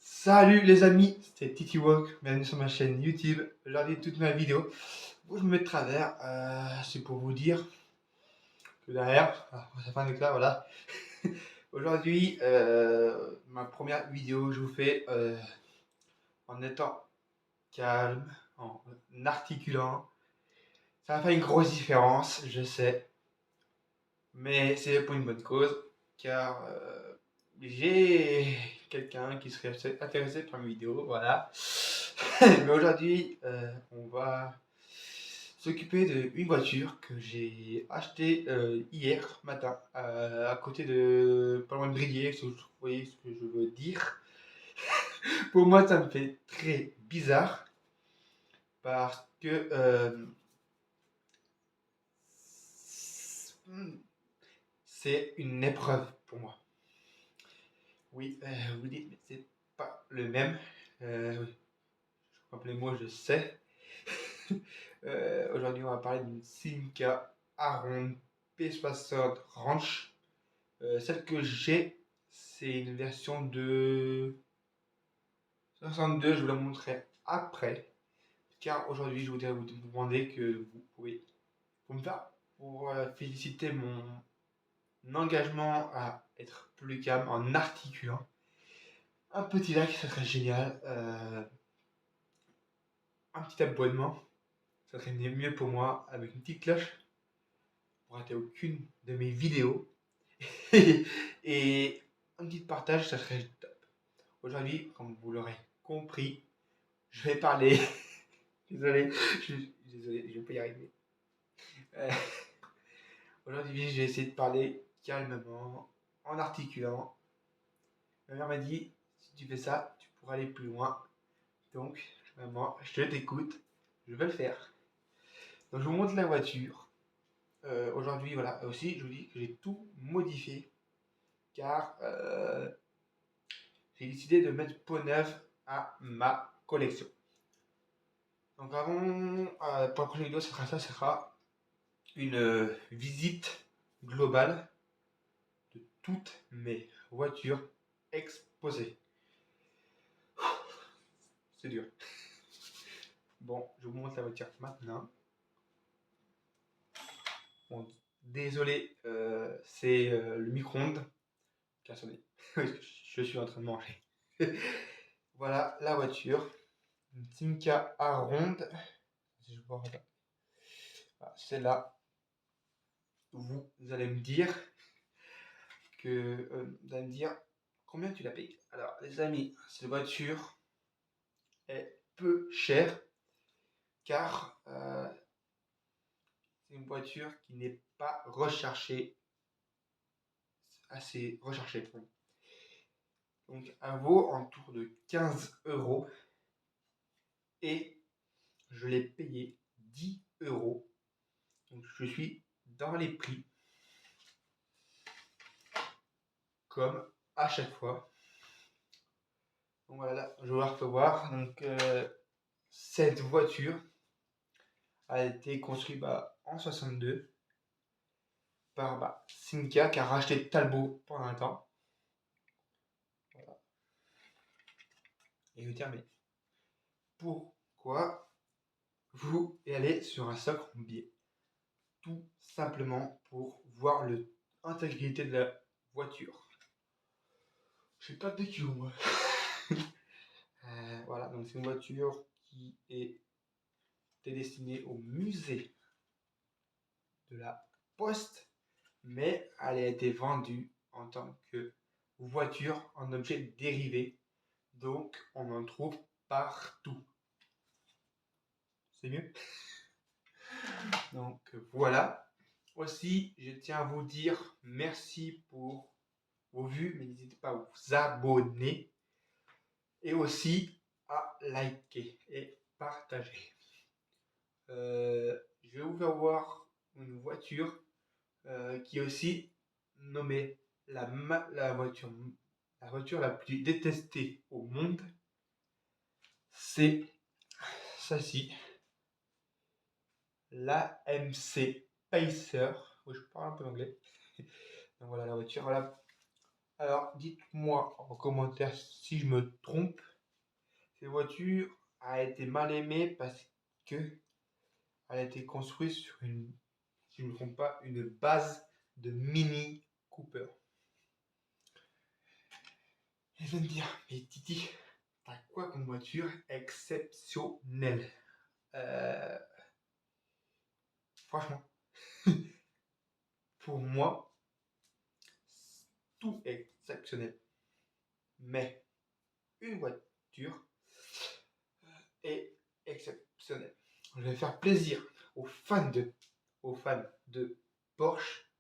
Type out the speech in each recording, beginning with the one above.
Salut les amis, c'est Titi Walk, bienvenue sur ma chaîne YouTube. Aujourd'hui, toute ma vidéo, où je me mets de travers, c'est pour vous dire que derrière, ça fait un éclat, voilà. Aujourd'hui, ma première vidéo, je vous fais en étant calme, en articulant. Ça va faire une grosse différence, je sais, mais c'est pour une bonne cause, car j'ai quelqu'un qui serait intéressé par mes vidéos, voilà. Mais aujourd'hui, on va s'occuper d'une voiture que j'ai achetée hier matin, à côté de, pas loin de Bridier, si vous voyez ce que je veux dire. Pour moi, ça me fait très bizarre, parce que c'est une épreuve pour moi. Oui, vous dites, mais c'est pas le même. Oui, je comprends les mots, je sais. Aujourd'hui, on va parler d'une Simca Aron P60 Ranch. Celle que j'ai, c'est une version de 62. Je vous la montrerai après. Car aujourd'hui, je voudrais vous demander que vous pouvez, pour me faire, pour féliciter mon engagement à être plus calme en articulant. Un petit like, ça serait génial. Un petit abonnement, ça serait mieux pour moi, avec une petite cloche pour rater aucune de mes vidéos. Et un petit partage, ça serait top. Aujourd'hui, comme vous l'aurez compris, je vais parler. Désolé, désolé, je vais pas y arriver. Euh, Aujourd'hui, je vais essayer de parler calmement, en articulant. Ma mère m'a dit, si tu fais ça, tu pourras aller plus loin. Donc, maman, je t'écoute, je vais le faire. Donc, je vous montre la voiture. Aujourd'hui, voilà, aussi, je vous dis que j'ai tout modifié, car j'ai décidé de mettre peau neuve à ma collection. Donc avant, pour la prochaine vidéo, ça sera une visite globale de toutes mes voitures exposées. C'est dur. Bon, je vous montre la voiture maintenant. Bon, désolé, c'est le micro-ondes qui a sonné. Je suis en train de manger. Voilà la voiture. Une Simca Aronde. Si je vois, voilà, c'est là. Vous allez me dire vous allez me dire combien tu l'as payé. Alors les amis, cette voiture est peu chère, car c'est une voiture qui n'est pas recherchée, assez recherchée. Donc elle vaut autour de 15 euros, et je l'ai payé 10 euros. Donc je suis dans les prix, comme à chaque fois. Donc voilà, là, je vais la recevoir. Donc cette voiture a été construite en 62 par Simca, qui a racheté Talbot pendant un temps. Voilà. Et je termine. Pourquoi vous allez sur un socle en biais? Tout simplement pour voir l'intégrité de la voiture. J'ai pas de kilos, moi. Voilà, donc c'est une voiture qui est destinée au musée de la Poste, mais elle a été vendue en tant que voiture en objet dérivé, donc on en trouve partout. C'est mieux. Donc voilà. Aussi, je tiens à vous dire merci pour vos vues, mais n'hésitez pas à vous abonner et aussi à liker et partager. Je vais vous faire voir une voiture qui est aussi nommée la voiture la plus détestée au monde. C'est celle-ci, l'AMC Pacer. Oui, je parle un peu d'anglais. Donc voilà la voiture. Voilà Alors, dites-moi en commentaire si je me trompe. Cette voiture a été mal aimée parce que elle a été construite sur une, si je ne me trompe pas, une base de Mini Cooper. Et je vais me dire, mais Titi, t'as quoi comme voiture exceptionnelle? Franchement, pour moi, tout est exceptionnel. Mais une voiture est exceptionnelle. Je vais faire plaisir aux fans de Porsche.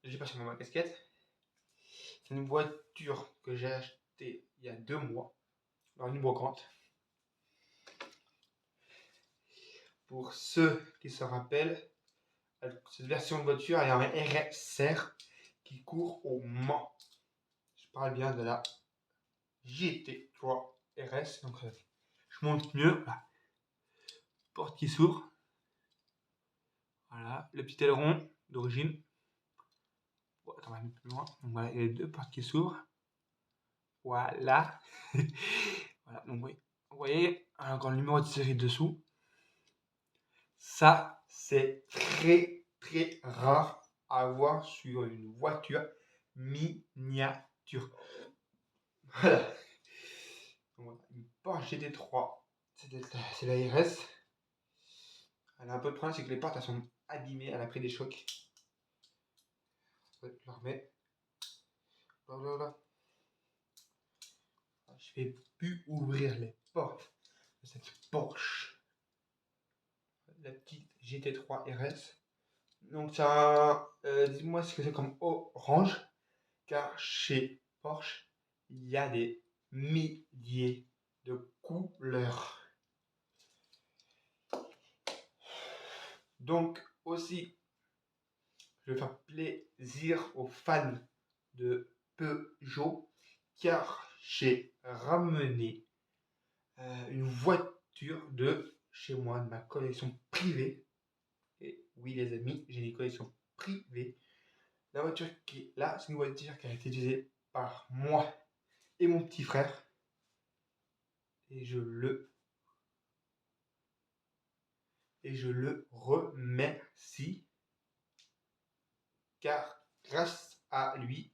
J'ai pas sur ma casquette. C'est une voiture que j'ai achetée il y a 2 mois dans une brocante. Pour ceux qui se rappellent, cette version de voiture est un RSR qui court au Mans. Je parle bien de la GT3 RS. Donc, je monte mieux. Là. Porte qui s'ouvre. Voilà, le petit aileron d'origine. Bon, attends, on va aller plus loin. Donc voilà, il y a les 2 portes qui s'ouvrent. Voilà. Voilà, donc oui. Vous voyez, encore le numéro de série dessous. Ça, c'est très très rare à voir sur une voiture miniature. Voilà. Donc, une Porsche GT3, c'est la RS. Elle a un peu de problème, c'est que les portes elles sont abîmées, elle a pris des chocs. Je la remets. Voilà. Je vais plus ouvrir les portes de cette Porsche. La petite GT3 RS. Donc ça, dites-moi ce que c'est comme orange, car chez Porsche, il y a des milliers de couleurs. Donc aussi, je vais faire plaisir aux fans de Peugeot, car j'ai ramené une voiture de chez moi, de ma collection privée. Et oui les amis, j'ai des collections privées. La voiture qui est là, c'est une voiture qui a été utilisée par moi et mon petit frère. Et je le remercie. Car grâce à lui,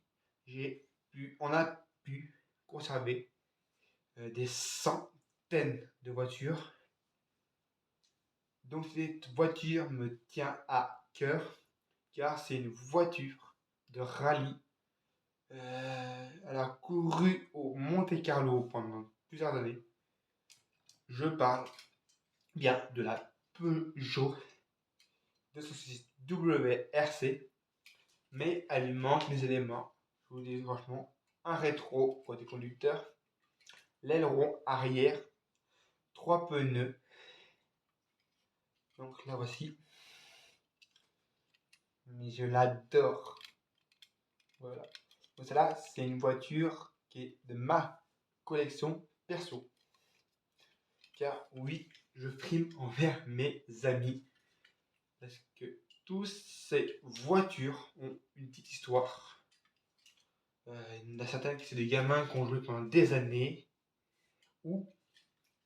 on a pu conserver des centaines de voitures. Donc cette voiture me tient à cœur car c'est une voiture de rallye. Elle a couru au Monte Carlo pendant plusieurs années. Je parle bien de la Peugeot 206 WRC, mais elle manque des éléments. Je vous dis franchement, un rétro côté conducteur, l'aileron arrière, 3 pneus. Donc là voici. Mais je l'adore. Voilà. Donc celle-là, c'est une voiture qui est de ma collection perso. Car oui, je frime envers mes amis. Parce que toutes ces voitures ont une petite histoire. Il y en a certaines qui c'est des gamins qui ont joué pendant des années. Ou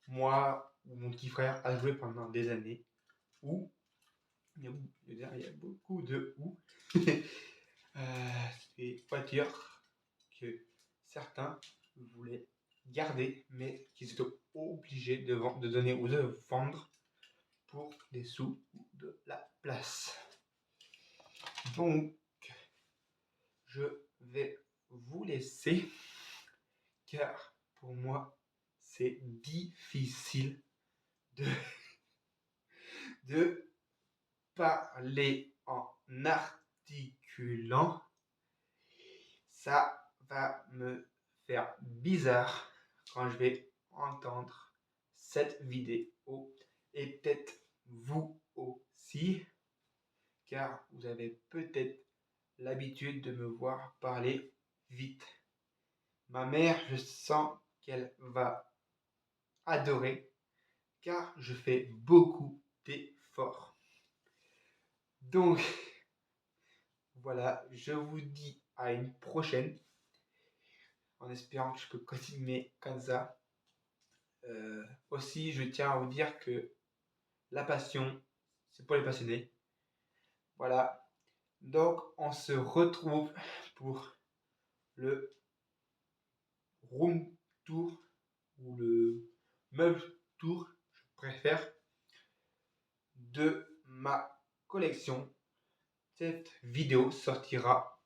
moi ou mon petit frère a joué pendant des années. Ou il y a beaucoup de ou. Des voitures que certains voulaient garder, mais qu'ils étaient obligés de donner ou de vendre pour des sous ou de la place. Donc, je vais vous laisser, car pour moi, c'est difficile de parler en articulant. Ça va me faire bizarre quand je vais entendre cette vidéo et peut-être vous aussi, car vous avez peut-être l'habitude de me voir parler vite. Ma mère, je sens qu'elle va adorer, car je fais beaucoup d'efforts. Donc, voilà, je vous dis à une prochaine, en espérant que je peux continuer comme ça. Aussi, je tiens à vous dire que la passion, c'est pour les passionnés. Voilà. Donc, on se retrouve pour le room tour ou le meuble tour, je préfère, de ma collection. Cette vidéo sortira,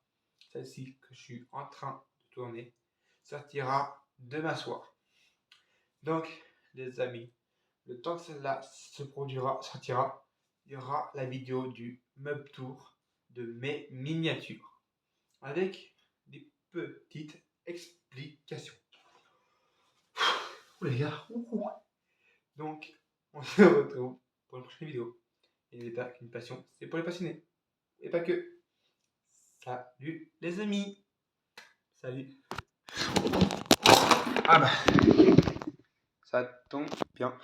celle-ci que je suis en train de tourner, sortira demain soir. Donc, les amis, le temps que celle-là se produira, sortira, il y aura la vidéo du meuble tour de mes miniatures avec des petites explications. Ouh les gars, donc on se retrouve pour une prochaine vidéo. Et n'oubliez pas qu'une passion, c'est pour les passionnés. Et pas que. Salut les amis. Salut. Ah bah, ça tombe bien.